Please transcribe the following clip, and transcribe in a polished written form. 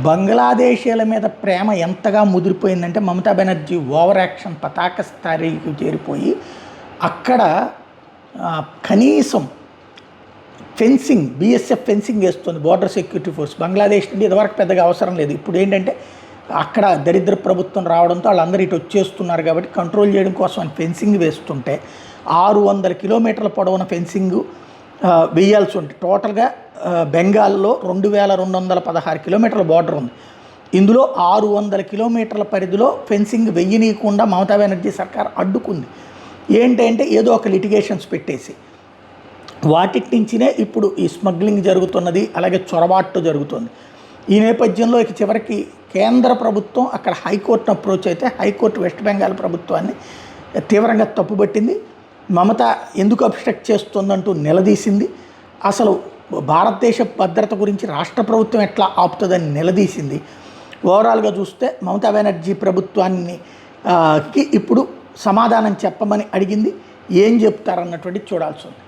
బంగ్లాదేశీల మీద ప్రేమ ఎంతగా ముదిరిపోయిందంటే Mamata Banerjee over action పతాక స్థాయికి చేరిపోయి అక్కడ కనీసం ఫెన్సింగ్ బీఎస్ఎఫ్ ఫెన్సింగ్ వేస్తుంది బోర్డర్ సెక్యూరిటీ ఫోర్స్. బంగ్లాదేశ్ నుండి ఇదివరకు పెద్దగా అవసరం లేదు. ఇప్పుడు ఏంటంటే అక్కడ దరిద్ర ప్రభుత్వం రావడంతో వాళ్ళందరూ ఇటు వచ్చేస్తున్నారు కాబట్టి కంట్రోల్ చేయడం కోసం అని ఫెన్సింగ్ వేస్తుంటే 600 కిలోమీటర్ల పొడవున ఫెన్సింగ్ వేయాల్సి ఉంటుంది. టోటల్గా బెంగాల్లో 2216 కిలోమీటర్ల బార్డర్ ఉంది. ఇందులో 600 కిలోమీటర్ల పరిధిలో ఫెన్సింగ్ వెయ్యనీయకుండా మమతా బెనర్జీ సర్కార్ అడ్డుకుంది. ఏంటంటే ఏదో ఒక లిటిగేషన్స్ పెట్టేసి వాటి నుంచినే ఇప్పుడు ఈ స్మగ్లింగ్ జరుగుతున్నది, అలాగే చొరబాటు జరుగుతుంది. ఈ నేపథ్యంలో ఇక చివరికి కేంద్ర ప్రభుత్వం అక్కడ హైకోర్టును అప్రోచ్ అయితే హైకోర్టు వెస్ట్ బెంగాల్ ప్రభుత్వాన్ని తీవ్రంగా తప్పుపట్టింది. మమత ఎందుకు అబ్స్ట్రక్ట్ చేస్తుందంటూ నిలదీసింది. అసలు భారతదేశ భద్రత గురించి రాష్ట్ర ప్రభుత్వం ఎట్లా ఆపుతుందని నిలదీసింది. ఓవరాల్గా చూస్తే మమతా బెనర్జీ ప్రభుత్వాన్ని ఇప్పుడు సమాధానం చెప్పమని అడిగింది. ఏం చెప్తారన్నటువంటి చూడాల్సి ఉంది.